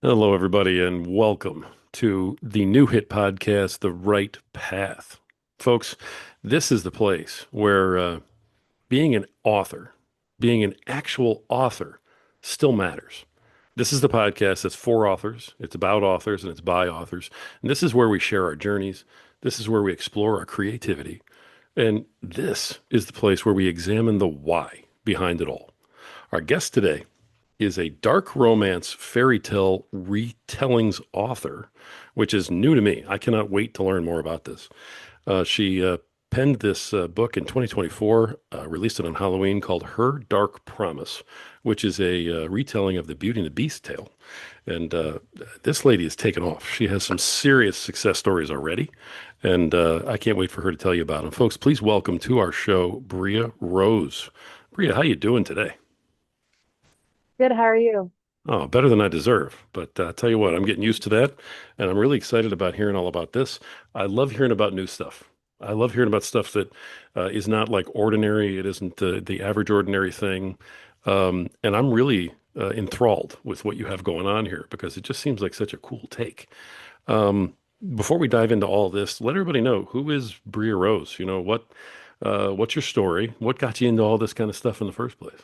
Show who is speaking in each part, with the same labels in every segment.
Speaker 1: Hello, everybody, and welcome to the new hit podcast, The Right Path. Folks, this is the place where being an author, being an actual author, still matters. This is the podcast that's for authors, it's about authors, and it's by authors. And this is where we share our journeys. This is where we explore our creativity. And this is the place where we examine the why behind it all. Our guest today is a dark romance fairy tale retellings author, which is new to me. I cannot wait to learn more about this. She penned this book in 2024, released it on Halloween, called Her Dark Promise, which is a retelling of the Beauty and the Beast tale. And this lady has taken off. She has some serious success stories already, and I can't wait for her to tell you about them. Folks, please welcome to our show, Bria Rose. Bria, how you doing today?
Speaker 2: Good, how are you?
Speaker 1: Oh, better than I deserve. But tell you what, I'm getting used to that, and I'm really excited about hearing all about this. I love hearing about new stuff. I love hearing about stuff that is not like ordinary. It isn't the average ordinary thing. And I'm really enthralled with what you have going on here because it just seems like such a cool take. Um, Before we dive into all this, let everybody know who is Bria Rose. What's your story? What got you into all this kind of stuff in the first place?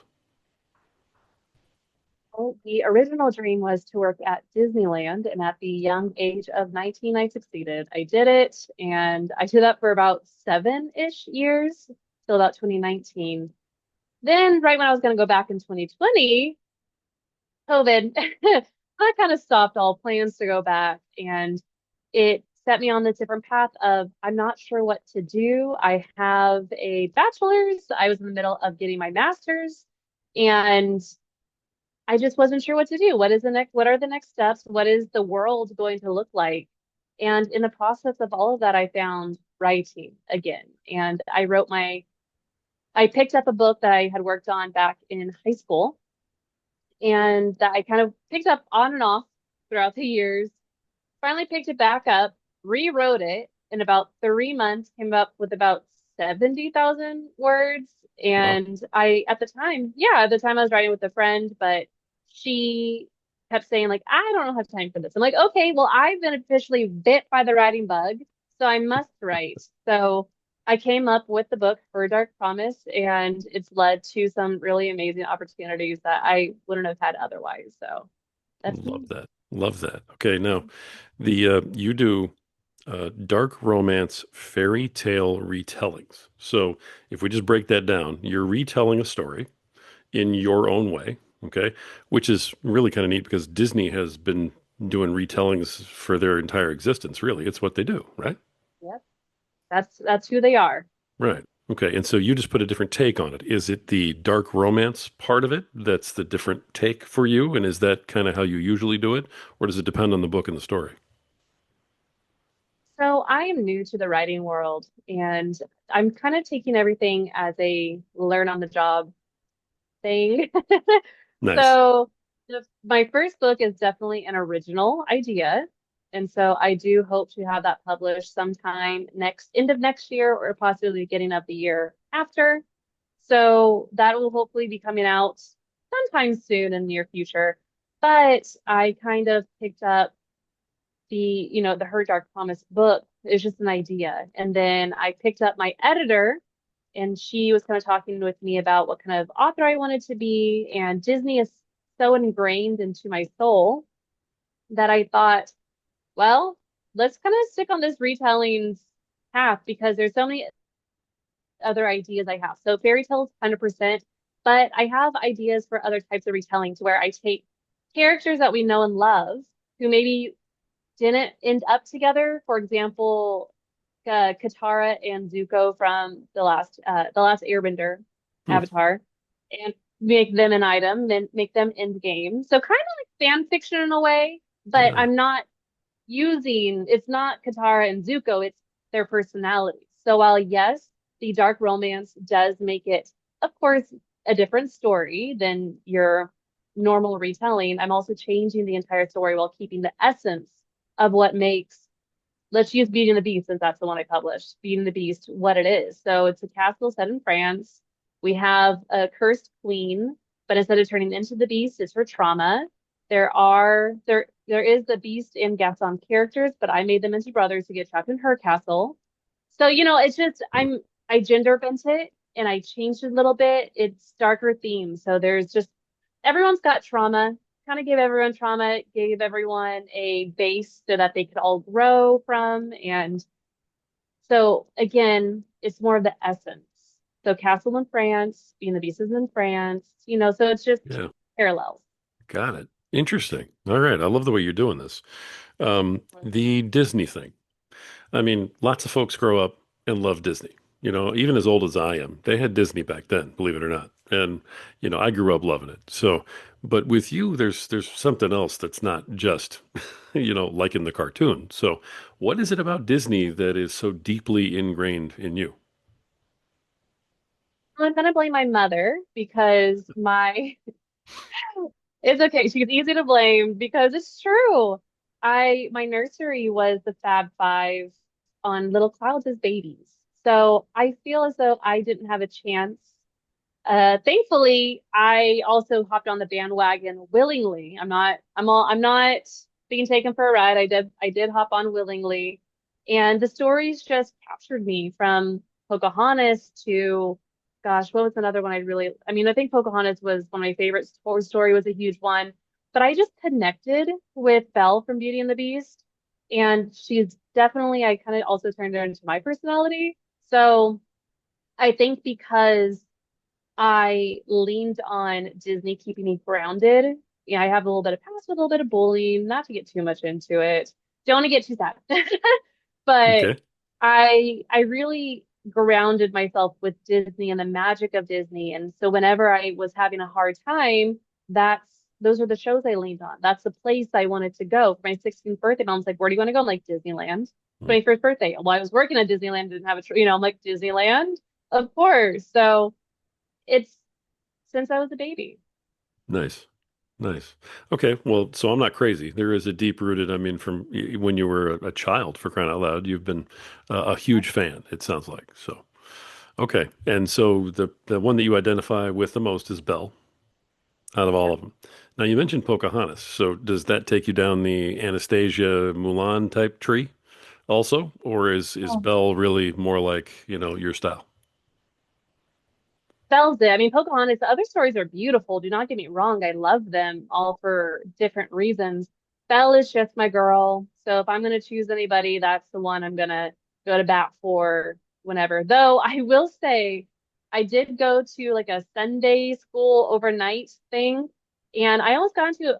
Speaker 2: Well, the original dream was to work at Disneyland, and at the young age of 19, I succeeded. I did it, and I did that for about 7-ish years till about 2019. Then, right when I was going to go back in 2020, COVID, that kind of stopped all plans to go back, and it set me on this different path of I'm not sure what to do. I have a bachelor's, I was in the middle of getting my master's, and I just wasn't sure what to do. What are the next steps? What is the world going to look like? And in the process of all of that, I found writing again. And I picked up a book that I had worked on back in high school and that I kind of picked up on and off throughout the years. Finally picked it back up, rewrote it in about 3 months, came up with about 70,000 words.
Speaker 1: Wow.
Speaker 2: And at the time I was writing with a friend, but she kept saying, like, I don't have time for this. I'm like, okay, well, I've been officially bit by the writing bug, so I must write. So I came up with the book for Dark Promise, and it's led to some really amazing opportunities that I wouldn't have had otherwise. So that's
Speaker 1: Love
Speaker 2: me.
Speaker 1: that. Love that. Okay, now the you do dark romance fairy tale retellings. So if we just break that down, you're retelling a story in your own way, okay? Which is really kind of neat because Disney has been doing retellings for their entire existence, really. It's what they do, right?
Speaker 2: Yep. That's who they are.
Speaker 1: Right. Okay. And so you just put a different take on it. Is it the dark romance part of it that's the different take for you? And is that kind of how you usually do it? Or does it depend on the book and the story?
Speaker 2: So I am new to the writing world, and I'm kind of taking everything as a learn on the job thing.
Speaker 1: Nice.
Speaker 2: So my first book is definitely an original idea. And so I do hope to have that published sometime next end of next year or possibly beginning of the year after. So that will hopefully be coming out sometime soon in the near future. But I kind of picked up the Her Dark Promise book. It's just an idea. And then I picked up my editor, and she was kind of talking with me about what kind of author I wanted to be. And Disney is so ingrained into my soul that I thought, well, let's kind of stick on this retelling path because there's so many other ideas I have. So fairy tales, 100%, but I have ideas for other types of retellings where I take characters that we know and love who maybe didn't end up together. For example, Katara and Zuko from the last Airbender
Speaker 1: Hmm.
Speaker 2: Avatar, and make them an item, then make them end game. So kind of like fan fiction in a way, but
Speaker 1: Yeah.
Speaker 2: I'm not it's not Katara and Zuko, it's their personalities. So while yes, the dark romance does make it, of course, a different story than your normal retelling, I'm also changing the entire story while keeping the essence of what makes, let's use Beauty and the Beast since that's the one I published, Beauty and the Beast, what it is. So it's a castle set in France. We have a cursed queen, but instead of turning into the beast, it's her trauma. There there is the Beast and Gaston characters, but I made them into brothers to get trapped in her castle. So, it's just
Speaker 1: Hmm.
Speaker 2: I gender bent it and I changed it a little bit. It's darker themes. So there's just everyone's got trauma, kind of gave everyone trauma, gave everyone a base so that they could all grow from. And so again, it's more of the essence. So Castle in France, Being the Beast is in France, so it's just
Speaker 1: Yeah,
Speaker 2: parallels.
Speaker 1: got it. Interesting. All right. I love the way you're doing this. The Disney thing. I mean, lots of folks grow up and love Disney. Even as old as I am, they had Disney back then, believe it or not. And, I grew up loving it. So, but with you, there's something else that's not just, like in the cartoon. So, what is it about Disney that is so deeply ingrained in you?
Speaker 2: I'm gonna blame my mother because it's okay. She's easy to blame because it's true. My nursery was the Fab Five on Little Clouds as babies. So I feel as though I didn't have a chance. Thankfully, I also hopped on the bandwagon willingly. I'm not being taken for a ride. I did hop on willingly. And the stories just captured me from Pocahontas to, gosh, what was another one I think Pocahontas was one of my favorites. Toy Story was a huge one, but I just connected with Belle from Beauty and the Beast. And she's definitely, I kind of also turned her into my personality. So I think because I leaned on Disney keeping me grounded. Yeah, I have a little bit of past with a little bit of bullying, not to get too much into it. Don't want to get too sad. But
Speaker 1: Okay.
Speaker 2: I really grounded myself with Disney and the magic of Disney. And so whenever I was having a hard time, those are the shows I leaned on. That's the place I wanted to go. For my 16th birthday, mom's like, "Where do you want to go?" I'm like, "Disneyland."
Speaker 1: Mm.
Speaker 2: 21st birthday. Well, I was working at Disneyland, didn't have I'm like, "Disneyland?" Of course. So it's since I was a baby.
Speaker 1: Nice. Nice. Okay. Well, so I'm not crazy. There is a deep rooted, I mean, from when you were a child, for crying out loud, you've been a huge fan, it sounds like. So, okay. And so the one that you identify with the most is Belle out of all
Speaker 2: Yep.
Speaker 1: of them. Now, you mentioned Pocahontas. So, does that take you down the Anastasia Mulan type tree also? Or is
Speaker 2: Oh.
Speaker 1: Belle really more like, your style?
Speaker 2: Sells it. I mean, Pocahontas, the other stories are beautiful. Do not get me wrong. I love them all for different reasons. Belle is just my girl. So if I'm going to choose anybody, that's the one I'm going to go to bat for whenever. Though I will say, I did go to like a Sunday school overnight thing, and I almost got into,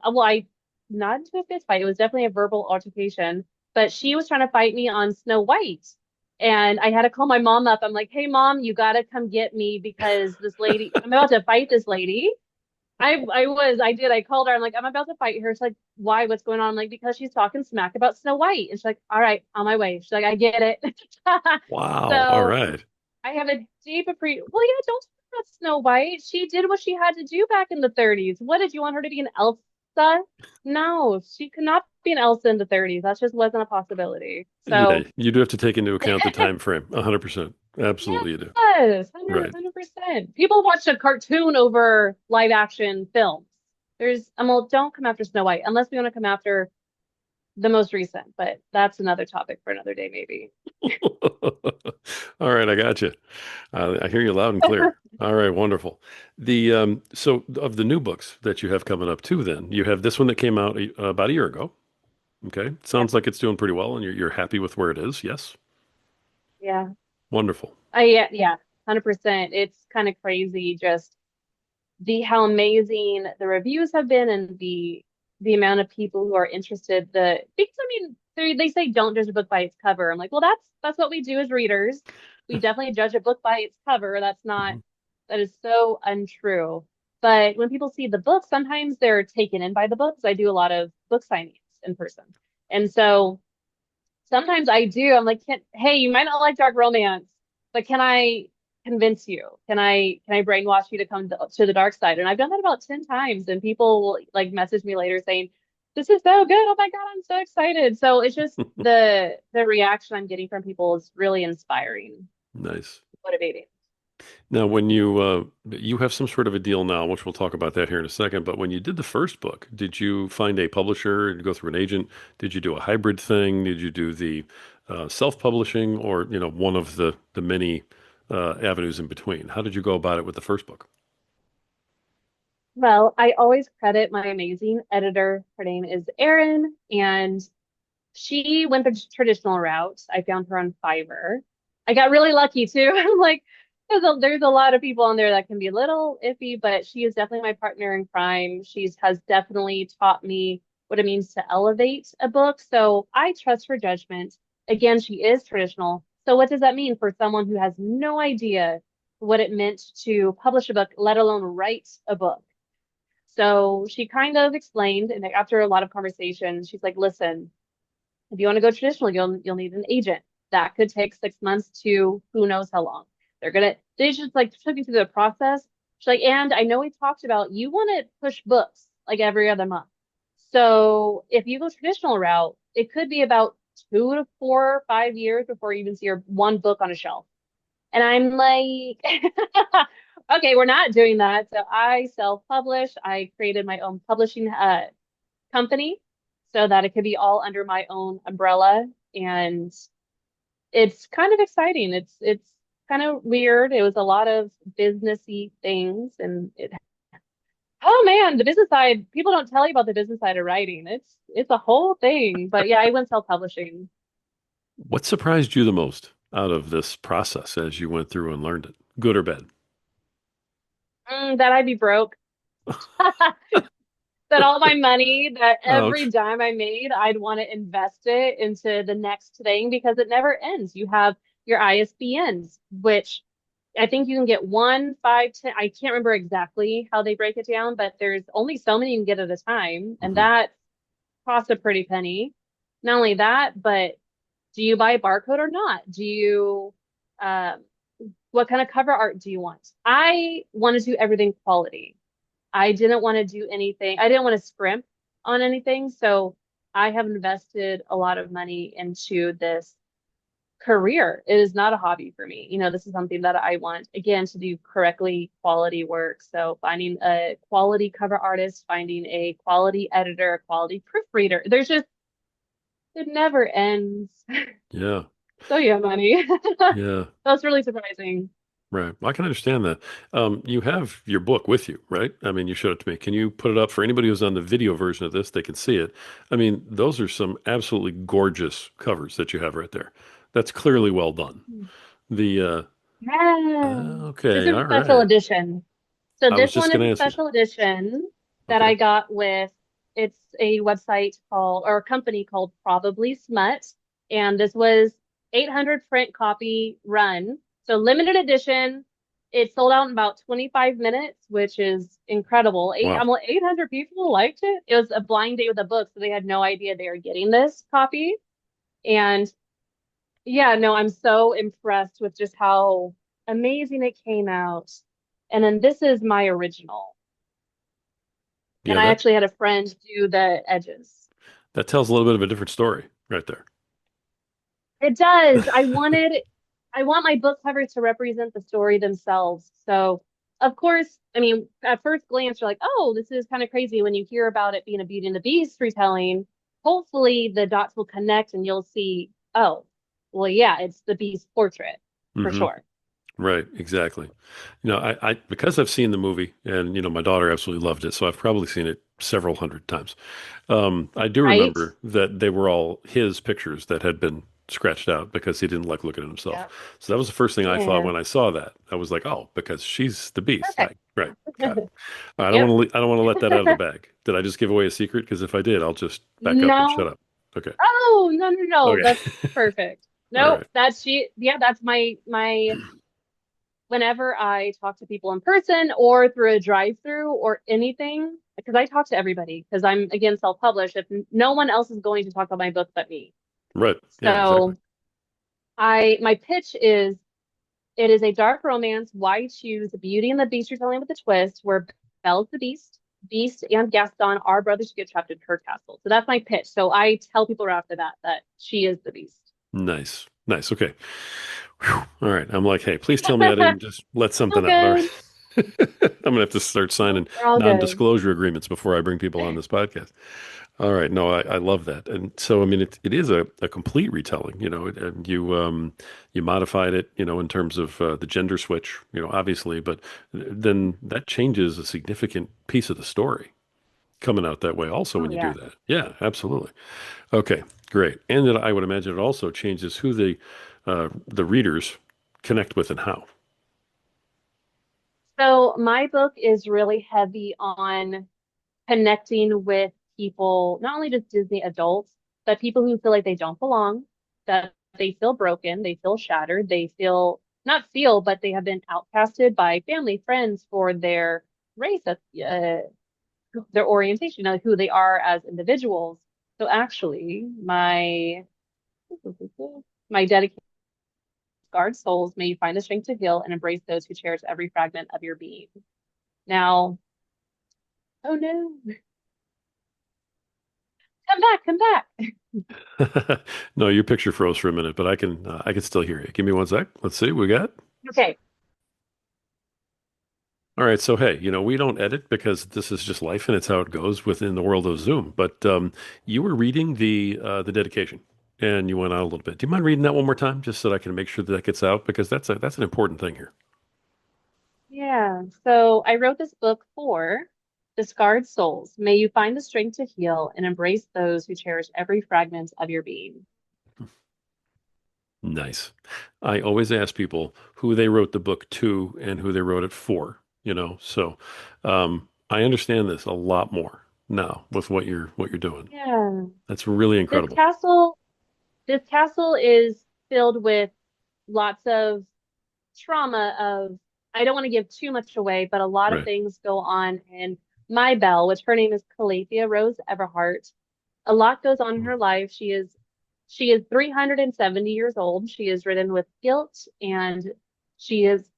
Speaker 2: not into a fist fight. It was definitely a verbal altercation, but she was trying to fight me on Snow White. And I had to call my mom up. I'm like, "Hey mom, you gotta come get me because I'm about to fight this lady." I called her. I'm like, "I'm about to fight her." She's like, "Why? What's going on?" I'm like, "Because she's talking smack about Snow White." And she's like, "All right, on my way." She's like, "I get it."
Speaker 1: Wow. All
Speaker 2: So
Speaker 1: right.
Speaker 2: I have a well, yeah, don't talk about Snow White. She did what she had to do back in the 30s. What did you want her to be an Elsa? No, she could not be an Elsa in the 30s. That just wasn't a possibility.
Speaker 1: Yeah,
Speaker 2: So
Speaker 1: you do have to take into account the time frame. 100%. Absolutely, you do.
Speaker 2: yes,
Speaker 1: Right.
Speaker 2: 100%. People watch a cartoon over live action films. Well, don't come after Snow White unless we want to come after the most recent, but that's another topic for another day, maybe.
Speaker 1: All right, I got you. I hear you loud and clear. All right, wonderful. The so of the new books that you have coming up too, then you have this one that came out about a year ago. Okay,
Speaker 2: Yeah,
Speaker 1: sounds like it's doing pretty well, and you're happy with where it is. Yes,
Speaker 2: yeah.
Speaker 1: wonderful.
Speaker 2: Yeah, 100%. It's kind of crazy just the how amazing the reviews have been and the amount of people who are interested. Because I mean, they say don't judge a book by its cover. I'm like, well, that's what we do as readers. We definitely judge a book by its cover.
Speaker 1: Mhm.
Speaker 2: That is so untrue. But when people see the book, sometimes they're taken in by the books. I do a lot of book signings in person. And so sometimes I do. I'm like, hey, you might not like dark romance, but can I convince you? Can I brainwash you to come to the dark side? And I've done that about 10 times, and people will like message me later saying, "This is so good. Oh my God, I'm so excited." So it's just the reaction I'm getting from people is really inspiring,
Speaker 1: Nice.
Speaker 2: motivating.
Speaker 1: Now, when you have some sort of a deal now, which we'll talk about that here in a second, but when you did the first book, did you find a publisher and go through an agent? Did you do a hybrid thing? Did you do the self-publishing, or one of the many avenues in between? How did you go about it with the first book?
Speaker 2: Well, I always credit my amazing editor. Her name is Erin, and she went the traditional route. I found her on Fiverr. I got really lucky too. I'm like, there's a lot of people on there that can be a little iffy, but she is definitely my partner in crime. She's has definitely taught me what it means to elevate a book. So I trust her judgment. Again, she is traditional. So what does that mean for someone who has no idea what it meant to publish a book, let alone write a book? So she kind of explained, and after a lot of conversation, she's like, "Listen, if you want to go traditional, you'll need an agent. That could take 6 months to who knows how long. They just like took me through the process. She's like, and I know we talked about you want to push books like every other month. So if you go traditional route, it could be about 2 to 4 or 5 years before you even see your one book on a shelf." And I'm like, okay, we're not doing that. So I self-publish. I created my own publishing company so that it could be all under my own umbrella. And it's kind of exciting. It's kind of weird. It was a lot of businessy things, and oh man, the business side, people don't tell you about the business side of writing. It's a whole thing. But yeah, I went self-publishing.
Speaker 1: What surprised you the most out of this process as you went through and learned it, good or bad?
Speaker 2: That I'd be broke. That all my money, that every
Speaker 1: Ouch.
Speaker 2: dime I made, I'd want to invest it into the next thing because it never ends. You have your ISBNs, which I think you can get one, five, 10. I can't remember exactly how they break it down, but there's only so many you can get at a time, and
Speaker 1: Hmm.
Speaker 2: that costs a pretty penny. Not only that, but do you buy a barcode or not? Um, what kind of cover art do you want? I want to do everything quality. I didn't want to do anything. I didn't want to scrimp on anything. So I have invested a lot of money into this career. It is not a hobby for me. This is something that I want, again, to do correctly quality work. So finding a quality cover artist, finding a quality editor, a quality proofreader. It never ends.
Speaker 1: Yeah.
Speaker 2: So yeah, money.
Speaker 1: Yeah.
Speaker 2: That's really surprising.
Speaker 1: Right. I can understand that. You have your book with you, right? I mean, you showed it to me. Can you put it up for anybody who's on the video version of this? They can see it. I mean, those are some absolutely gorgeous covers that you have right there. That's clearly well done. The
Speaker 2: Yeah. This
Speaker 1: okay,
Speaker 2: is a
Speaker 1: all
Speaker 2: special
Speaker 1: right.
Speaker 2: edition. So
Speaker 1: I was
Speaker 2: this
Speaker 1: just
Speaker 2: one
Speaker 1: going
Speaker 2: is
Speaker 1: to
Speaker 2: a
Speaker 1: ask you.
Speaker 2: special edition that
Speaker 1: Okay.
Speaker 2: I got it's a website called, or a company called Probably Smut. And this was 800 print copy run. So limited edition. It sold out in about 25 minutes, which is incredible.
Speaker 1: Wow.
Speaker 2: 800 people liked it. It was a blind date with a book, so they had no idea they were getting this copy. And yeah, no, I'm so impressed with just how amazing it came out. And then this is my original. And
Speaker 1: Yeah,
Speaker 2: I
Speaker 1: that
Speaker 2: actually had a friend do the edges.
Speaker 1: that tells a little bit of a different story right there.
Speaker 2: It does. I want my book covers to represent the story themselves. So, of course, I mean, at first glance, you're like, oh, this is kind of crazy when you hear about it being a Beauty and the Beast retelling. Hopefully, the dots will connect and you'll see, oh, well, yeah, it's the Beast portrait for
Speaker 1: Hmm.
Speaker 2: sure.
Speaker 1: Right, exactly. I because I've seen the movie and my daughter absolutely loved it, so I've probably seen it several hundred times. I do
Speaker 2: Right?
Speaker 1: remember that they were all his pictures that had been scratched out because he didn't like looking at himself.
Speaker 2: Yeah.
Speaker 1: So that was the first thing I thought
Speaker 2: Yeah.
Speaker 1: when I saw that. I was like, oh, because she's the beast.
Speaker 2: Perfect.
Speaker 1: Right, got it. I don't
Speaker 2: Yep.
Speaker 1: want to. I don't want to let that out of the bag. Did I just give away a secret? Because if I did, I'll just back up and shut
Speaker 2: No.
Speaker 1: up. Okay.
Speaker 2: Oh, no, no, no.
Speaker 1: Okay.
Speaker 2: That's perfect.
Speaker 1: All
Speaker 2: Nope.
Speaker 1: right.
Speaker 2: Yeah, that's my whenever I talk to people in person or through a drive-through or anything, because I talk to everybody because I'm again self-published. If no one else is going to talk about my book but me.
Speaker 1: Right. Yeah. Exactly.
Speaker 2: So my pitch is it is a dark romance. Why choose Beauty and the Beast retelling with a twist where Belle's the Beast, Beast and Gaston are brothers who get trapped in her castle. So that's my pitch. So I tell people right after that she is the Beast.
Speaker 1: Nice. Nice. Okay. All right. I'm like, hey, please tell me I didn't just let
Speaker 2: All
Speaker 1: something out. All right.
Speaker 2: good.
Speaker 1: I'm gonna have to start
Speaker 2: Nope,
Speaker 1: signing
Speaker 2: we're all good.
Speaker 1: non-disclosure agreements before I bring people on this podcast. All right. No, I love that. And so, I mean, it is a complete retelling, and you modified it, in terms of the gender switch, obviously, but then that changes a significant piece of the story coming out that way also
Speaker 2: Oh
Speaker 1: when you do
Speaker 2: yeah.
Speaker 1: that. Yeah, absolutely. Okay, great. And then I would imagine it also changes who the readers connect with and how.
Speaker 2: So my book is really heavy on connecting with people, not only just Disney adults, but people who feel like they don't belong, that they feel broken, they feel shattered, they feel not feel, but they have been outcasted by family, friends for their race, their orientation, who they are as individuals. So actually, my dedication guard souls, may you find the strength to heal and embrace those who cherish every fragment of your being. Now, oh no, come back.
Speaker 1: No, your picture froze for a minute, but I can still hear you. Give me one sec. Let's see. We got.
Speaker 2: Okay.
Speaker 1: All right. So hey, we don't edit because this is just life and it's how it goes within the world of Zoom. But you were reading the dedication and you went out a little bit. Do you mind reading that one more time, just so that I can make sure that gets out because that's an important thing here.
Speaker 2: Yeah. So I wrote this book for discard souls. May you find the strength to heal and embrace those who cherish every fragment of your being.
Speaker 1: Nice. I always ask people who they wrote the book to and who they wrote it for, So I understand this a lot more now with what you're doing.
Speaker 2: Yeah.
Speaker 1: That's really
Speaker 2: This
Speaker 1: incredible.
Speaker 2: castle, this castle is filled with lots of trauma of, I don't want to give too much away, but a lot of
Speaker 1: Right.
Speaker 2: things go on in my Belle, which her name is Calathea Rose Everhart. A lot goes on in her life. She is 370 years old. She is ridden with guilt and she is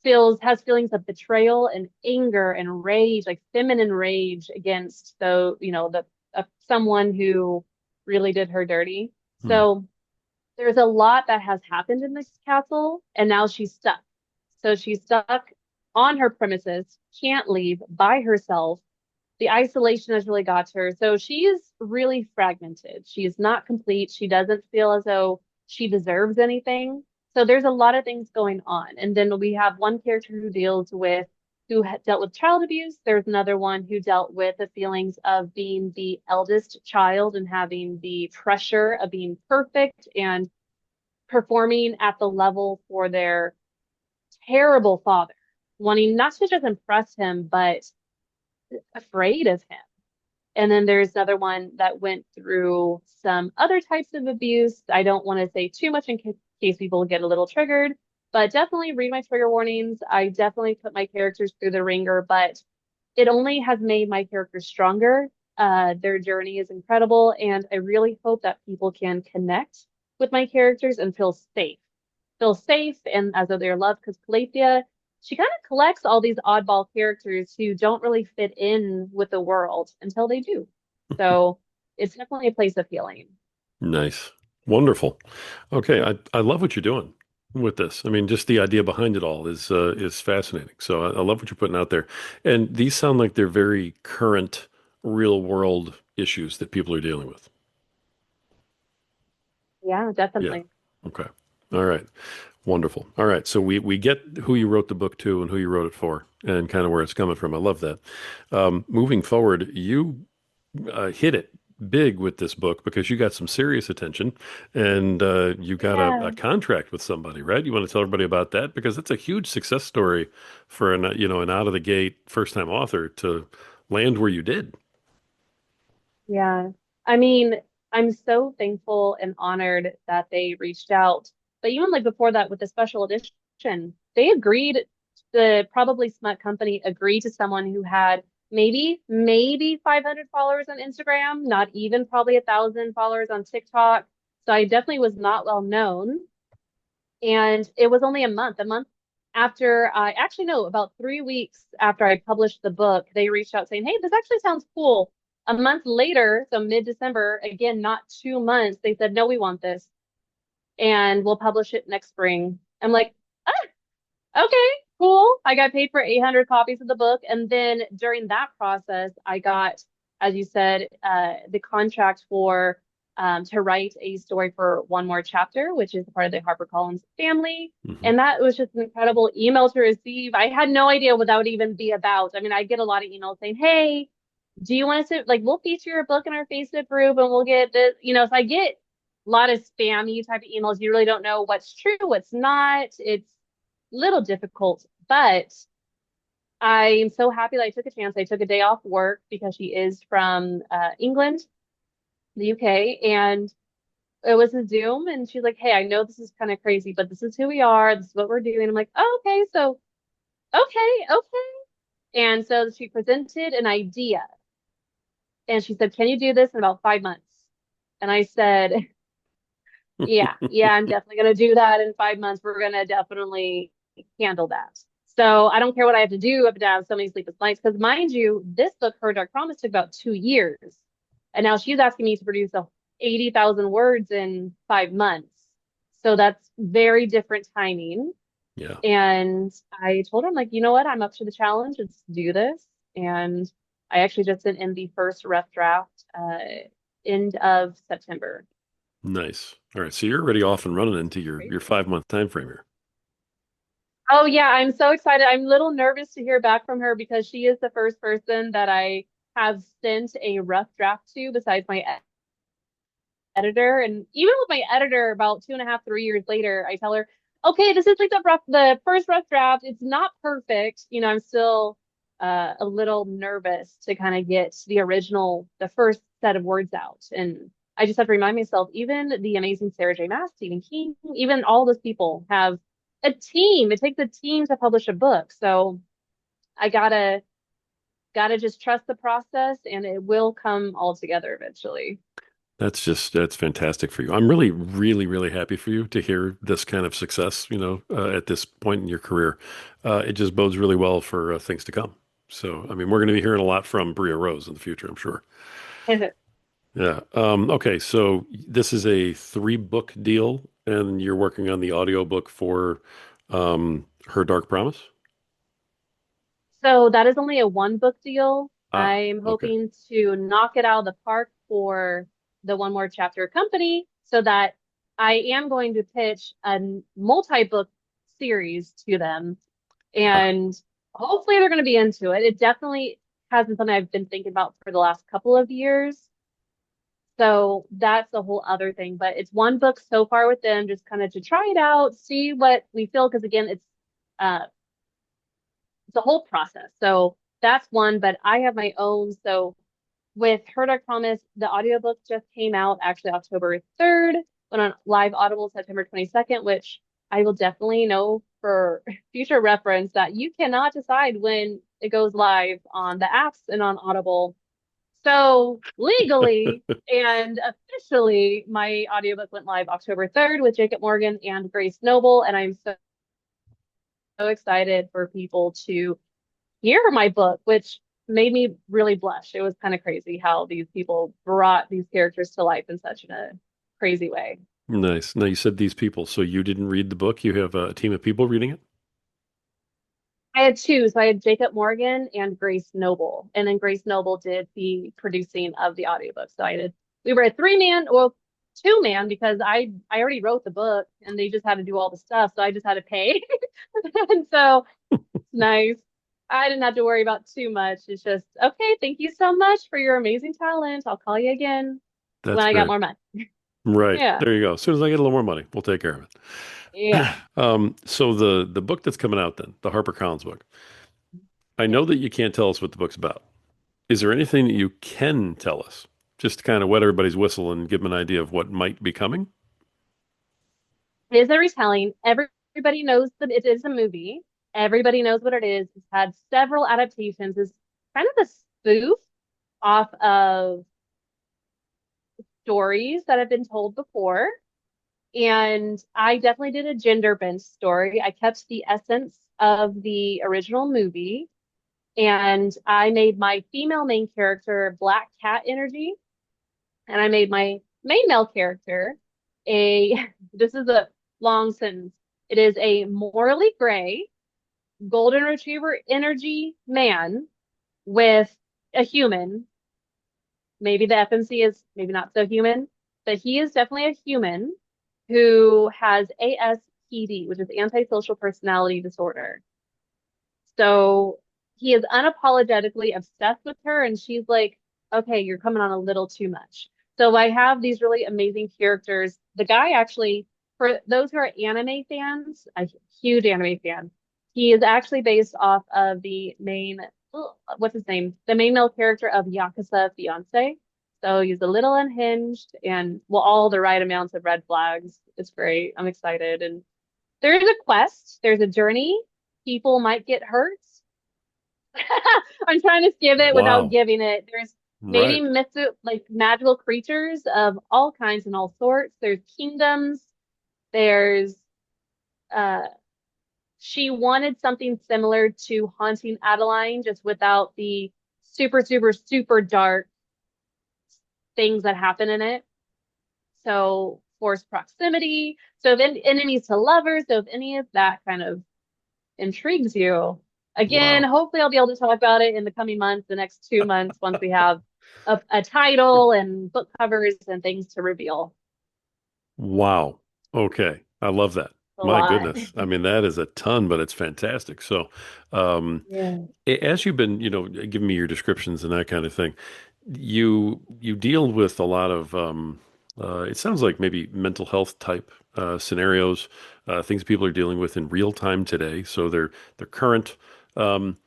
Speaker 2: feels has feelings of betrayal and anger and rage, like feminine rage against the someone who really did her dirty.
Speaker 1: Hmm.
Speaker 2: So there's a lot that has happened in this castle, and now she's stuck. So she's stuck on her premises, can't leave by herself. The isolation has really got to her. So she is really fragmented. She is not complete. She doesn't feel as though she deserves anything. So there's a lot of things going on. And then we have one character who dealt with child abuse. There's another one who dealt with the feelings of being the eldest child and having the pressure of being perfect and performing at the level for their terrible father, wanting not to just impress him, but afraid of him. And then there's another one that went through some other types of abuse. I don't want to say too much in case people get a little triggered, but definitely read my trigger warnings. I definitely put my characters through the ringer, but it only has made my characters stronger. Their journey is incredible, and I really hope that people can connect with my characters and feel safe and as though they're loved. Because Calethea, she kind of collects all these oddball characters who don't really fit in with the world until they do. So it's definitely a place of healing.
Speaker 1: Nice. Wonderful. Okay, I love what you're doing with this. I mean, just the idea behind it all is fascinating. So I love what you're putting out there. And these sound like they're very current, real world issues that people are dealing with.
Speaker 2: Yeah,
Speaker 1: Yeah.
Speaker 2: definitely.
Speaker 1: Okay. All right. Wonderful. All right. So we get who you wrote the book to and who you wrote it for and kind of where it's coming from. I love that. Moving forward, you hit it big with this book because you got some serious attention and you got a
Speaker 2: Yeah.
Speaker 1: contract with somebody, right? You want to tell everybody about that because that's a huge success story for an out of the gate first time author to land where you did.
Speaker 2: Yeah. I mean, I'm so thankful and honored that they reached out. But even like before that with the special edition, they agreed, the probably Smut Company agreed to someone who had maybe 500 followers on Instagram, not even probably 1,000 followers on TikTok. So I definitely was not well known. And it was only a month after I actually no, about 3 weeks after I published the book, they reached out saying, "Hey, this actually sounds cool." A month later, so mid-December, again, not 2 months, they said, "No, we want this and we'll publish it next spring." I'm like, okay, cool. I got paid for 800 copies of the book. And then during that process, I got, as you said, the contract for to write a story for one more chapter, which is part of the HarperCollins family.
Speaker 1: Hmm.
Speaker 2: And that was just an incredible email to receive. I had no idea what that would even be about. I mean, I get a lot of emails saying, hey, do you want us to like we'll feature your book in our Facebook group and we'll get this, so I get a lot of spammy type of emails. You really don't know what's true, what's not. It's a little difficult, but I am so happy that I took a chance. I took a day off work because she is from England, the UK, and it was a Zoom. And she's like, "Hey, I know this is kind of crazy, but this is who we are. This is what we're doing." I'm like, "Oh, okay, so okay." And so she presented an idea, and she said, "Can you do this in about 5 months?" And I said, yeah, I'm definitely going to do that in 5 months. We're going to definitely handle that. So I don't care what I have to do. I have to have so many sleepless nights. Because mind you, this book, Her Dark Promise, took about 2 years. And now she's asking me to produce 80,000 words in 5 months. So that's very different timing.
Speaker 1: Yeah.
Speaker 2: And I told her, I'm like, you know what? I'm up to the challenge. Let's do this. And I actually just sent in the first rough draft end of September.
Speaker 1: Nice. All right. So you're already off and running into your
Speaker 2: Crazy.
Speaker 1: 5 month time frame here.
Speaker 2: Oh yeah, I'm so excited. I'm a little nervous to hear back from her because she is the first person that I have sent a rough draft to besides my editor. And even with my editor, about 2.5, 3 years later, I tell her, okay, this is like the first rough draft. It's not perfect. I'm still a little nervous to kind of get the first set of words out. And I just have to remind myself, even the amazing Sarah J. Maas, Stephen King, even all those people have a team. It takes a team to publish a book. So I gotta just trust the process and it will come all together eventually.
Speaker 1: That's fantastic for you. I'm really, really, really happy for you to hear this kind of success, at this point in your career. It just bodes really well for things to come. So, I mean, we're going to be hearing a lot from Bria Rose in the future, I'm sure. Yeah. Okay. So this is a 3 book deal, and you're working on the audiobook for Her Dark Promise?
Speaker 2: So that is only a one book deal.
Speaker 1: Ah,
Speaker 2: I'm
Speaker 1: okay.
Speaker 2: hoping to knock it out of the park for the one more chapter company so that I am going to pitch a multi-book series to them
Speaker 1: Ah,
Speaker 2: and hopefully they're going to be into it. It definitely has been something I've been thinking about for the last couple of years. So that's a whole other thing, but it's one book so far with them, just kind of to try it out, see what we feel. Because again, uh, it's a whole process. So that's one, but I have my own. So with Her Dark Promise, the audiobook just came out actually October 3rd, went on live Audible September 22nd, which I will definitely know for future reference that you cannot decide when it goes live on the apps and on Audible. So legally and officially, my audiobook went live October 3rd with Jacob Morgan and Grace Noble, and I'm so excited for people to hear my book, which made me really blush. It was kind of crazy how these people brought these characters to life in such a crazy way.
Speaker 1: nice. Now you said these people, so you didn't read the book. You have a team of people reading it?
Speaker 2: I had two. So I had Jacob Morgan and Grace Noble. And then Grace Noble did the producing of the audiobook. So we were a 3-man, well, 2-man because I already wrote the book and they just had to do all the stuff. So I just had to pay. And so it's nice. I didn't have to worry about too much. It's just, okay, thank you so much for your amazing talent. I'll call you again when
Speaker 1: That's
Speaker 2: I got
Speaker 1: great.
Speaker 2: more money.
Speaker 1: Right.
Speaker 2: Yeah.
Speaker 1: There you go. As soon as I get a little more money, we'll take care of it.
Speaker 2: Yeah.
Speaker 1: So the book that's coming out then, the HarperCollins book, I
Speaker 2: Yes.
Speaker 1: know that you can't tell us what the book's about. Is there anything that you can tell us? Just to kind of wet everybody's whistle and give them an idea of what might be coming?
Speaker 2: It is a retelling. Everybody knows that it is a movie. Everybody knows what it is. It's had several adaptations. It's kind of a spoof off of stories that have been told before. And I definitely did a gender bent story. I kept the essence of the original movie. And I made my female main character Black Cat energy. And I made my main male character a, this is a long sentence. It is a morally gray golden retriever energy man with a human. Maybe the FMC is maybe not so human, but he is definitely a human who has ASPD, which is antisocial personality disorder. So he is unapologetically obsessed with her, and she's like, okay, you're coming on a little too much. So I have these really amazing characters. The guy actually, for those who are anime fans, a huge anime fan, he is actually based off of the main, what's his name? The main male character of Yakuza Fiance. So he's a little unhinged and well, all the right amounts of red flags. It's great. I'm excited. And there's a quest, there's a journey. People might get hurt. I'm trying to skip it without
Speaker 1: Wow.
Speaker 2: giving it. There's maybe
Speaker 1: Right.
Speaker 2: like magical creatures of all kinds and all sorts. There's kingdoms. There's uh she wanted something similar to Haunting Adeline, just without the super, super, super dark things that happen in it. So forced proximity. So then enemies to lovers. So if any of that kind of intrigues you, again,
Speaker 1: Wow.
Speaker 2: hopefully I'll be able to talk about it in the coming months, the next 2 months, once we have a title and book covers and things to reveal.
Speaker 1: Wow. Okay. I love that.
Speaker 2: A
Speaker 1: My
Speaker 2: lot.
Speaker 1: goodness. I mean, that is a ton, but it's fantastic. So, um,
Speaker 2: Yeah.
Speaker 1: as you've been, giving me your descriptions and that kind of thing, you deal with a lot of it sounds like maybe mental health type scenarios, things people are dealing with in real time today. So they're current. Um,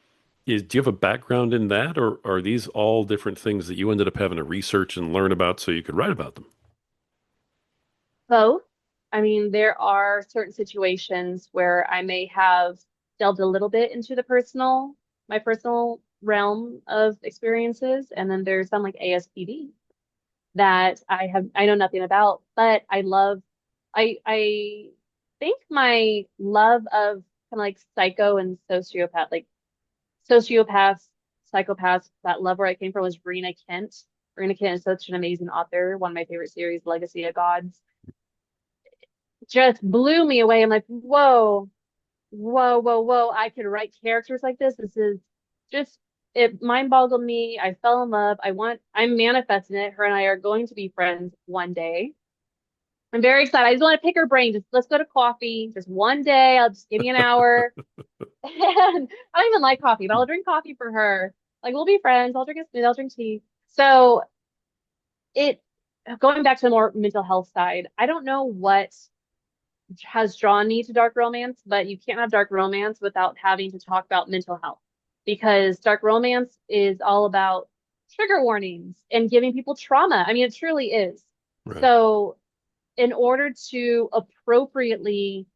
Speaker 1: do you have a background in that, or are these all different things that you ended up having to research and learn about so you could write about them?
Speaker 2: Both. I mean, there are certain situations where I may have delved a little bit into my personal realm of experiences, and then there's some like ASPD that I know nothing about, but I think my love of kind of like psycho and like sociopaths, psychopaths, that love where I came from was Rena Kent. Rena Kent is such an amazing author. One of my favorite series, Legacy of Gods, just blew me away. I'm like, whoa, whoa, whoa, whoa. I could write characters like this. This is just, it mind boggled me. I fell in love. I'm manifesting it. Her and I are going to be friends one day. I'm very excited. I just want to pick her brain. Just let's go to coffee. Just one day. I'll just give me an hour. And I don't even like coffee, but I'll drink coffee for her. Like we'll be friends. I'll drink a smoothie. I'll drink tea. So it going back to the more mental health side, I don't know what has drawn me to dark romance, but you can't have dark romance without having to talk about mental health because dark romance is all about trigger warnings and giving people trauma. I mean, it truly is.
Speaker 1: Right.
Speaker 2: So, in order to appropriately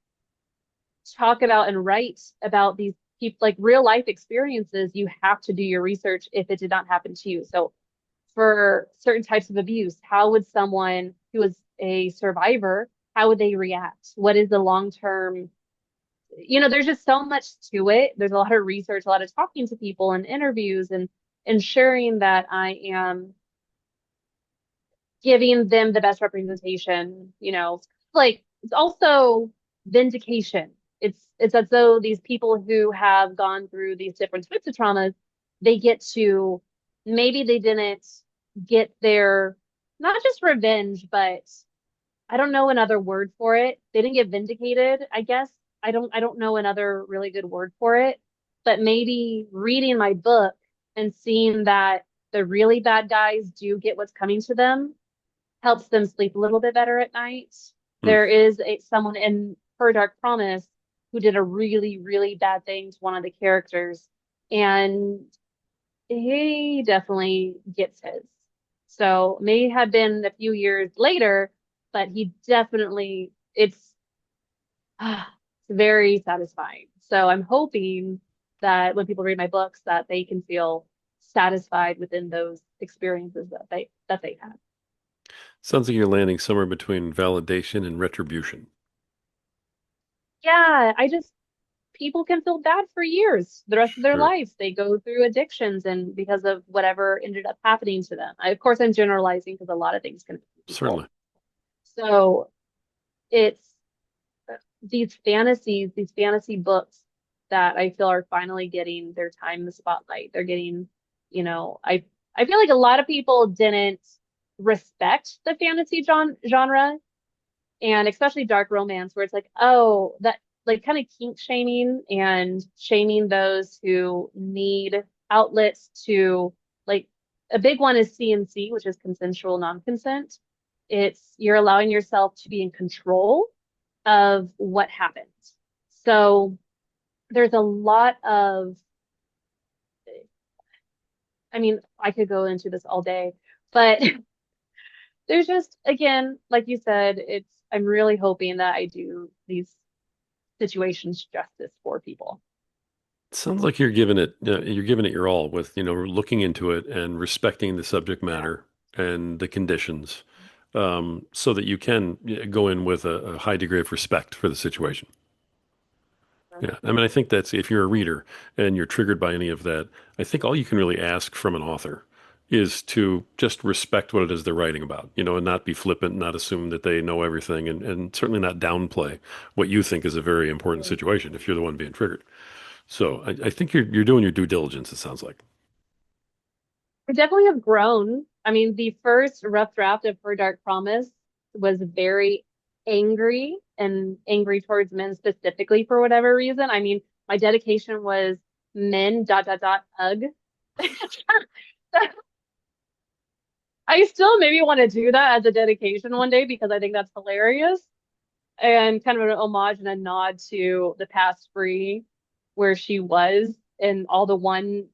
Speaker 2: talk about and write about these people, like real life experiences, you have to do your research if it did not happen to you. So, for certain types of abuse, how would someone who is a survivor, how would they react? What is the long term? There's just so much to it. There's a lot of research, a lot of talking to people and interviews and ensuring that I am giving them the best representation, like it's also vindication. It's as though these people who have gone through these different types of traumas, they get to maybe they didn't get their not just revenge, but I don't know another word for it. They didn't get vindicated, I guess. I don't know another really good word for it, but maybe reading my book and seeing that the really bad guys do get what's coming to them helps them sleep a little bit better at night.
Speaker 1: Hmm.
Speaker 2: There is someone in Her Dark Promise who did a really, really bad thing to one of the characters, and he definitely gets his. So may have been a few years later, but he definitely it's very satisfying. So I'm hoping that when people read my books that they can feel satisfied within those experiences that they have.
Speaker 1: Sounds like you're landing somewhere between validation and retribution.
Speaker 2: Yeah, people can feel bad for years, the rest of their
Speaker 1: Sure.
Speaker 2: lives. They go through addictions and because of whatever ended up happening to them. Of course, I'm generalizing because a lot of things can happen to people.
Speaker 1: Certainly.
Speaker 2: So it's these fantasy books that I feel are finally getting their time in the spotlight. They're getting, I feel like a lot of people didn't respect the fantasy genre, and especially dark romance, where it's like, oh, that like kind of kink shaming and shaming those who need outlets to like a big one is CNC, which is consensual non-consent. It's you're allowing yourself to be in control of what happens. So there's a lot of, I mean, I could go into this all day, but there's just, again, like you said, I'm really hoping that I do these situations justice for people.
Speaker 1: Sounds like you're giving it your all with, looking into it and respecting the subject
Speaker 2: Yeah.
Speaker 1: matter and the conditions, so that you can go in with a high degree of respect for the situation. Yeah. I mean, I think that's if you're a reader and you're triggered by any of that, I think all you can really ask from an author is to just respect what it is they're writing about, and not be flippant, not assume that they know everything, and certainly not downplay what you think is a very important situation if you're the one being triggered. So I think you're doing your due diligence, it sounds like.
Speaker 2: I definitely have grown. I mean, the first rough draft of Her Dark Promise was very angry and angry towards men specifically for whatever reason. I mean, my dedication was men dot dot dot hug. I still maybe want to do that as a dedication one day because I think that's hilarious and kind of an homage and a nod to the past Brie where she was and all the one,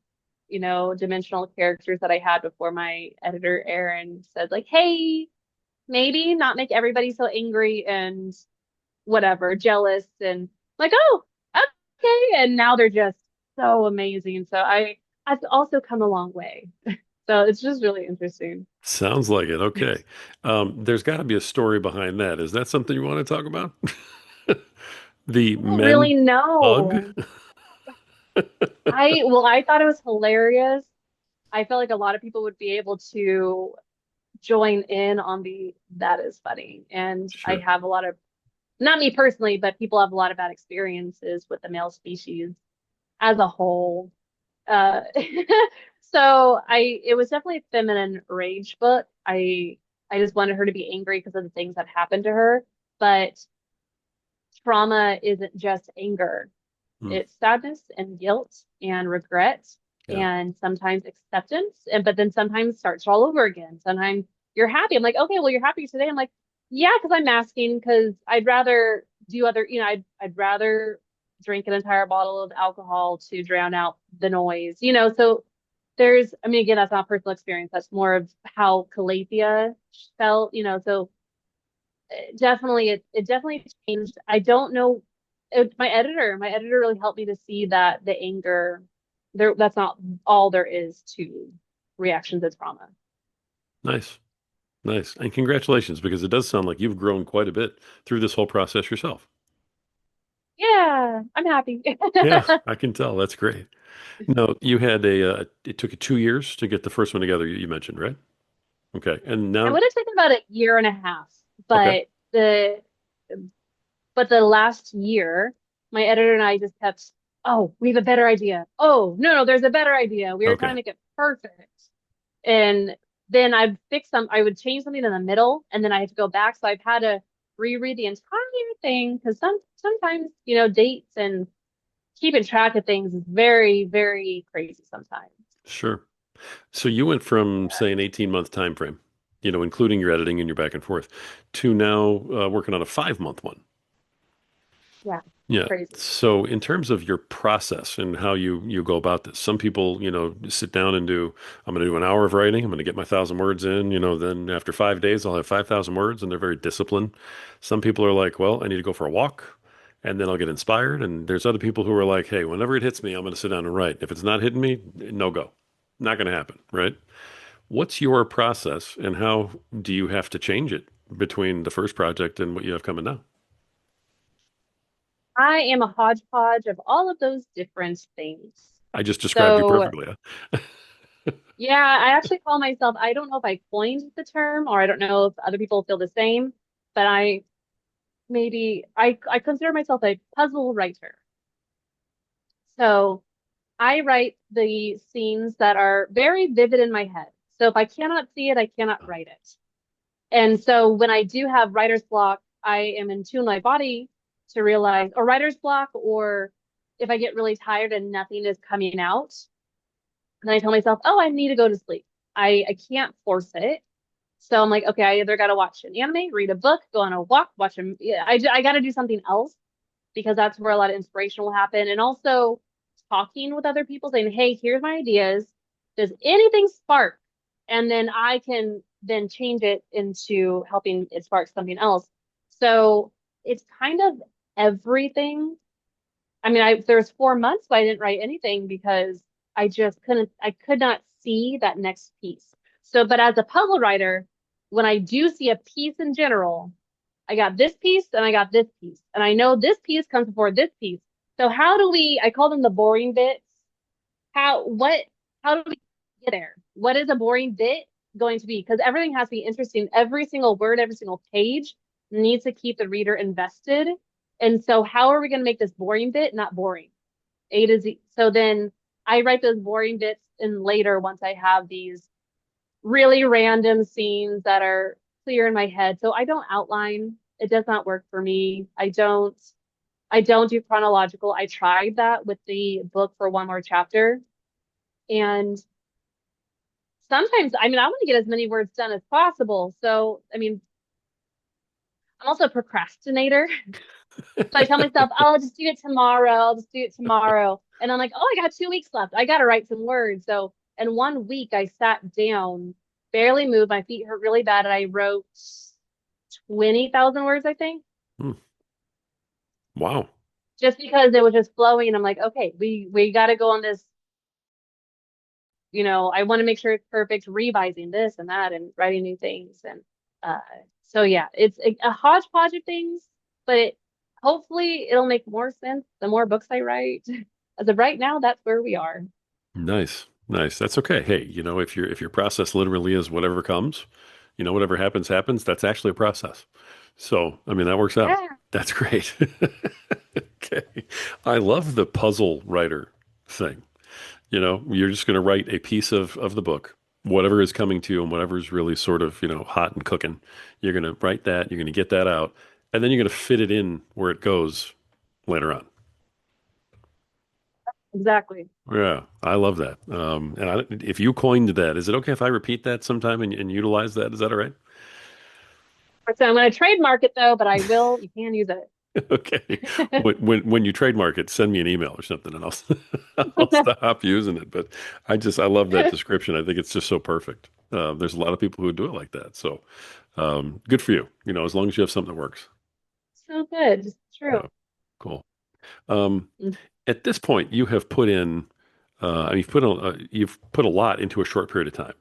Speaker 2: dimensional characters that I had before my editor Aaron said like, hey, maybe not make everybody so angry and whatever, jealous and like, oh, okay. And now they're just so amazing. So I've also come a long way. So it's just really interesting.
Speaker 1: Sounds like it. Okay. There's got to be a story behind that. Is that something you want to talk about? The
Speaker 2: I don't
Speaker 1: men
Speaker 2: really
Speaker 1: hug?
Speaker 2: know. I thought it was hilarious. I felt like a lot of people would be able to join in on the that is funny. And I
Speaker 1: Sure.
Speaker 2: have a lot of, not me personally, but people have a lot of bad experiences with the male species as a whole. Uh, so it was definitely a feminine rage book. I just wanted her to be angry because of the things that happened to her. But trauma isn't just anger.
Speaker 1: Hmm.
Speaker 2: It's sadness and guilt and regret
Speaker 1: Yeah.
Speaker 2: and sometimes acceptance. And but then sometimes starts all over again. Sometimes you're happy. I'm like, okay, well, you're happy today. I'm like, yeah, because I'm masking because I'd rather do other, I'd rather drink an entire bottle of alcohol to drown out the noise, so I mean, again, that's not personal experience. That's more of how Calathea felt, so definitely it definitely changed. I don't know my editor really helped me to see that the anger that's not all there is to reactions to trauma.
Speaker 1: Nice. Nice. And congratulations, because it does sound like you've grown quite a bit through this whole process yourself.
Speaker 2: Yeah, I'm happy.
Speaker 1: Yeah,
Speaker 2: I
Speaker 1: I can tell. That's great. No, it took you 2 years to get the first one together, you mentioned, right? Okay. And now,
Speaker 2: would have taken about a year and a half,
Speaker 1: okay.
Speaker 2: but the last year my editor and I just kept, oh, we have a better idea, oh no, there's a better idea, we were trying to
Speaker 1: Okay.
Speaker 2: make it perfect. And then I would change something in the middle and then I had to go back. So I've had to reread the entire thing because sometimes, dates and keeping track of things is very, very crazy sometimes.
Speaker 1: Sure. So you went from, say, an 18-month time frame, including your editing and your back and forth, to now working on a 5-month one.
Speaker 2: Yeah,
Speaker 1: Yeah.
Speaker 2: crazy.
Speaker 1: So in terms of your process and how you go about this, some people, sit down and I'm going to do an hour of writing. I'm going to get my 1,000 words in, then after 5 days, I'll have 5,000 words, and they're very disciplined. Some people are like, well, I need to go for a walk and then I'll get inspired. And there's other people who are like, hey, whenever it hits me, I'm going to sit down and write. If it's not hitting me, no go. Not going to happen. Right. What's your process and how do you have to change it between the first project and what you have coming now?
Speaker 2: I am a hodgepodge of all of those different things.
Speaker 1: I just described you
Speaker 2: So
Speaker 1: perfectly.
Speaker 2: yeah, I actually call myself, I don't know if I coined the term or I don't know if other people feel the same, but maybe I consider myself a puzzle writer. So I write the scenes that are very vivid in my head. So if I cannot see it, I cannot write it. And so when I do have writer's block, I am in tune with my body to realize, or writer's block, or if I get really tired and nothing is coming out, then I tell myself, oh, I need to go to sleep. I can't force it. So I'm like, okay, I either got to watch an anime, read a book, go on a walk, watch a, yeah, I got to do something else because that's where a lot of inspiration will happen. And also talking with other people saying, hey, here's my ideas. Does anything spark? And then I can then change it into helping it spark something else. So it's kind of everything. I mean, there was 4 months where I didn't write anything because I could not see that next piece. So, but as a puzzle writer, when I do see a piece in general, I got this piece and I got this piece. And I know this piece comes before this piece. So I call them the boring bits. How do we get there? What is a boring bit going to be? Because everything has to be interesting. Every single word, every single page needs to keep the reader invested. And so how are we going to make this boring bit not boring? A to Z. So then I write those boring bits in later once I have these really random scenes that are clear in my head. So I don't outline. It does not work for me. I don't do chronological. I tried that with the book for one more chapter. And sometimes, I mean, I want to get as many words done as possible. So, I mean, I'm also a procrastinator. So I tell myself, oh, I'll just do it tomorrow. I'll just do it tomorrow. And I'm like, oh, I got 2 weeks left. I got to write some words. So in 1 week, I sat down, barely moved. My feet hurt really bad. And I wrote 20,000 words, I think,
Speaker 1: Hmm. Wow.
Speaker 2: just because it was just flowing. And I'm like, okay, we got to go on this. I want to make sure it's perfect, revising this and that and writing new things. And uh, so, yeah, it's a hodgepodge of things, but hopefully it'll make more sense the more books I write. As of right now, that's where we are.
Speaker 1: Nice. Nice. That's okay. Hey, if your process literally is whatever comes, whatever happens, happens, that's actually a process. So, I mean, that works out.
Speaker 2: Yeah,
Speaker 1: That's great. Okay. I love the puzzle writer thing. You're just going to write a piece of the book, whatever is coming to you and whatever is really sort of, hot and cooking. You're going to write that, you're going to get that out, and then you're going to fit it in where it goes later on.
Speaker 2: exactly.
Speaker 1: Yeah, I love that. If you coined that, is it okay if I repeat that sometime and utilize that? Is that all right?
Speaker 2: So I'm going to trademark it though, but I will, you can use it.
Speaker 1: Okay. When you trademark it, send me an email or something, and I'll stop using it. But I love that description. I think it's just so perfect. There's a lot of people who do it like that. So good for you. As long as you have something that works.
Speaker 2: So good. It's true.
Speaker 1: Yeah, cool. Um, at this point, you have put in, you've put a lot into a short period of time.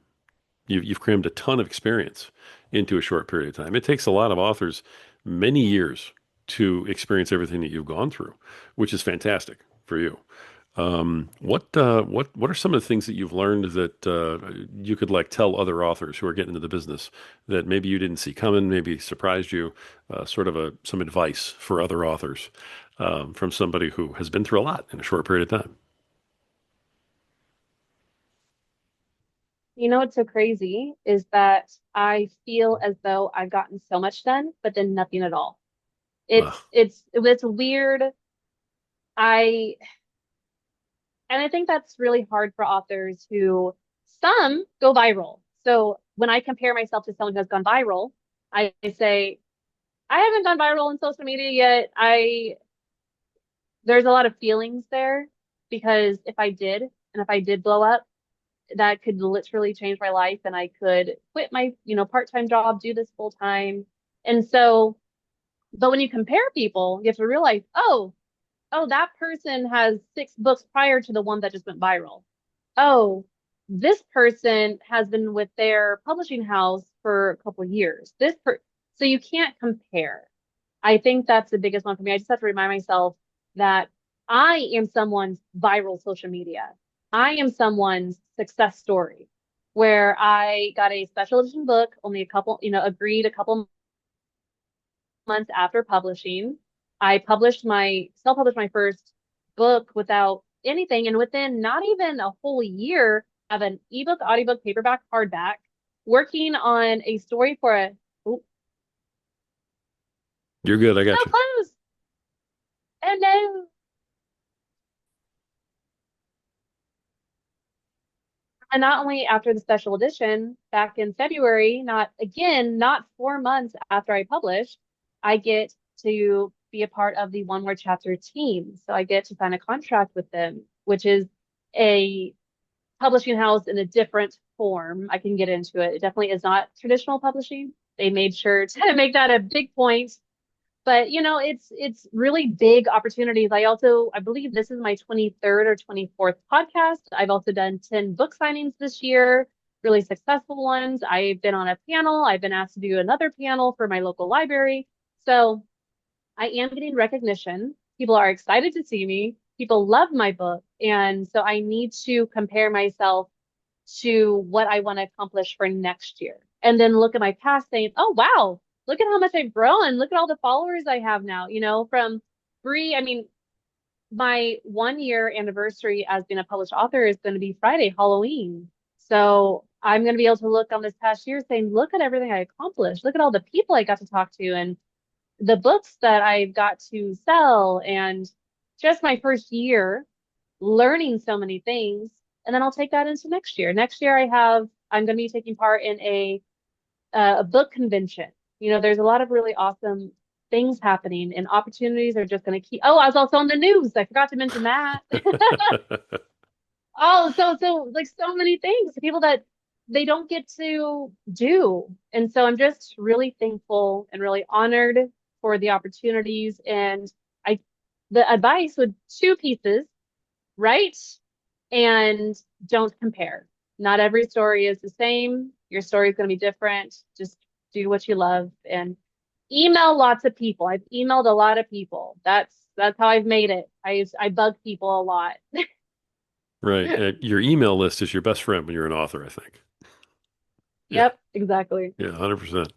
Speaker 1: You've crammed a ton of experience into a short period of time. It takes a lot of authors many years to experience everything that you've gone through, which is fantastic for you. What are some of the things that you've learned that you could like tell other authors who are getting into the business that maybe you didn't see coming, maybe surprised you, sort of some advice for other authors from somebody who has been through a lot in a short period of time?
Speaker 2: You know what's so crazy is that I feel as though I've gotten so much done, but then nothing at all.
Speaker 1: Ugh,
Speaker 2: It's weird. I And I think that's really hard for authors who some go viral. So when I compare myself to someone who has gone viral, I say, I haven't gone viral on social media yet. There's a lot of feelings there because if I did blow up, that could literally change my life and I could quit my, part-time job, do this full time. And so, but when you compare people, you have to realize, oh, that person has 6 books prior to the one that just went viral. Oh, this person has been with their publishing house for a couple of years. So you can't compare. I think that's the biggest one for me. I just have to remind myself that I am someone's viral social media. I am someone's success story where I got a special edition book, only a couple, agreed a couple months after publishing. I published my self-published my first book without anything, and within not even a whole year, I have an ebook, audiobook, paperback, hardback, working on a story for a oh,
Speaker 1: You're good. I
Speaker 2: so
Speaker 1: got you.
Speaker 2: close. And no. And not only after the special edition back in February, not 4 months after I published, I get to be a part of the One More Chapter team. So I get to sign a contract with them, which is a publishing house in a different form. I can get into it. It definitely is not traditional publishing. They made sure to make that a big point. But it's really big opportunities. I believe this is my 23rd or 24th podcast. I've also done 10 book signings this year, really successful ones. I've been on a panel. I've been asked to do another panel for my local library. So I am getting recognition. People are excited to see me. People love my book. And so I need to compare myself to what I want to accomplish for next year. And then look at my past saying, oh, wow, look at how much I've grown. Look at all the followers I have now, from Brie. I mean, my 1 year anniversary as being a published author is going to be Friday, Halloween. So I'm going to be able to look on this past year saying, look at everything I accomplished. Look at all the people I got to talk to and the books that I've got to sell and just my first year learning so many things. And then I'll take that into next year. Next year I'm going to be taking part in a book convention. There's a lot of really awesome things happening and opportunities are just going to keep. Oh, I was also on the news. I forgot to mention that. Oh, so like so many things, people that they don't get to do. And so I'm just really thankful and really honored for the opportunities. And I, the advice with two pieces, write and don't compare. Not every story is the same. Your story is going to be different. Just do what you love and email lots of people. I've emailed a lot of people. That's how I've made it. I bug people a lot.
Speaker 1: Right. Your email list is your best friend when you're an author, I think. Yeah.
Speaker 2: Yep, exactly.
Speaker 1: Yeah, 100%.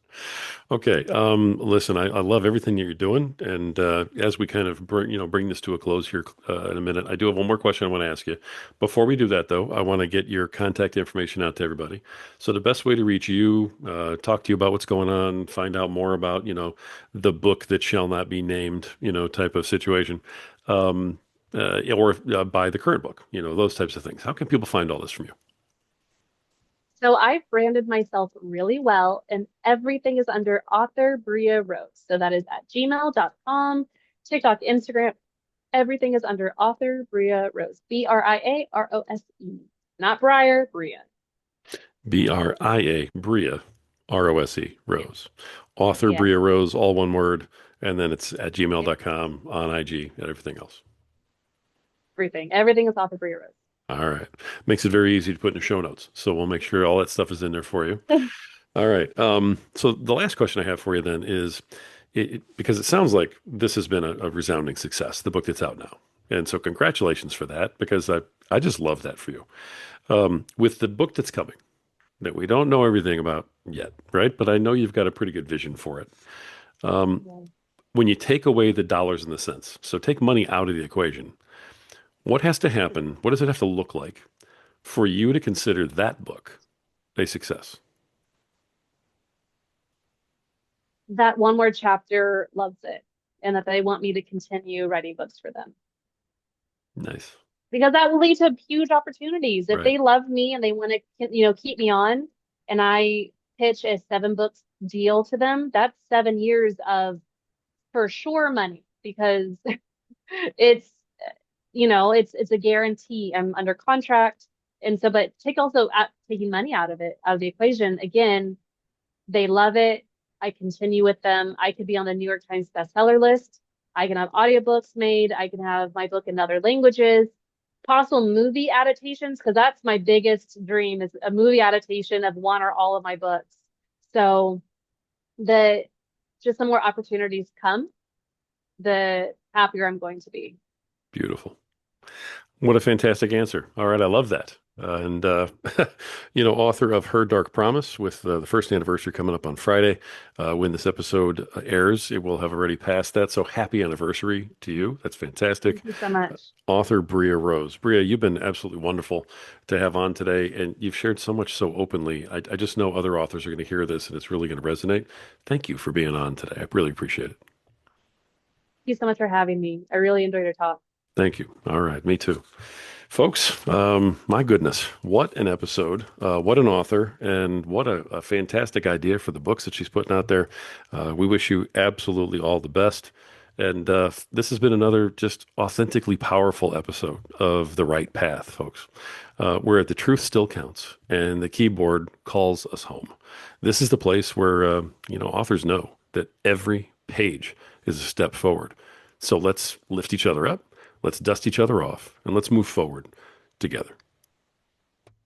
Speaker 1: Okay. Listen, I love everything that you're doing. And as we kind of bring this to a close here in a minute, I do have one more question I want to ask you. Before we do that, though, I want to get your contact information out to everybody. So the best way to reach you, talk to you about what's going on, find out more about, the book that shall not be named, type of situation, or buy the current book, those types of things. How can people find all this from you?
Speaker 2: So I've branded myself really well, and everything is under author Bria Rose. So that is at gmail.com, TikTok, Instagram. Everything is under author Bria Rose. Briarose. Not Briar, Bria.
Speaker 1: Bria, Bria, Rose, Rose. Author
Speaker 2: Yes.
Speaker 1: Bria Rose, all one word. And then it's at
Speaker 2: Yep.
Speaker 1: gmail.com, on IG, and everything else.
Speaker 2: Everything. Everything is author Bria
Speaker 1: All right. Makes it very easy to put in the show notes. So we'll make sure all that stuff is in there for you.
Speaker 2: Rose.
Speaker 1: All right. So the last question I have for you then is because it sounds like this has been a resounding success, the book that's out now. And so congratulations for that, because I just love that for you. With the book that's coming, that we don't know everything about yet, right? But I know you've got a pretty good vision for it. Um,
Speaker 2: Yeah.
Speaker 1: when you take away the dollars and the cents, so take money out of the equation, what has to happen? What does it have to look like for you to consider that book a success?
Speaker 2: That one more chapter loves it, and that they want me to continue writing books for them.
Speaker 1: Nice.
Speaker 2: Because that will lead to huge opportunities. If
Speaker 1: Right.
Speaker 2: they love me and they want to, keep me on, and I pitch a 7 books deal to them, that's 7 years of for sure money because it's, it's a guarantee. I'm under contract. And so, but taking money out of the equation, again, they love it. I continue with them. I could be on the New York Times bestseller list. I can have audiobooks made. I can have my book in other languages, possible movie adaptations, because that's my biggest dream is a movie adaptation of one or all of my books. So the just the more opportunities come, the happier I'm going to be.
Speaker 1: Beautiful. What a fantastic answer. All right. I love that. And author of Her Dark Promise, with the first anniversary coming up on Friday. When this episode airs, it will have already passed that. So happy anniversary to you. That's fantastic.
Speaker 2: Thank you so much.
Speaker 1: Author Bria Rose. Bria, you've been absolutely wonderful to have on today, and you've shared so much so openly. I just know other authors are going to hear this, and it's really going to resonate. Thank you for being on today. I really appreciate it.
Speaker 2: Thank you so much for having me. I really enjoyed our talk.
Speaker 1: Thank you. All right, me too. Folks, my goodness, what an episode, what an author, and what a fantastic idea for the books that she's putting out there. We wish you absolutely all the best. And this has been another just authentically powerful episode of The Right Path, folks, where the truth still counts and the keyboard calls us home. This is the place where, authors know that every page is a step forward. So let's lift each other up. Let's dust each other off and let's move forward together.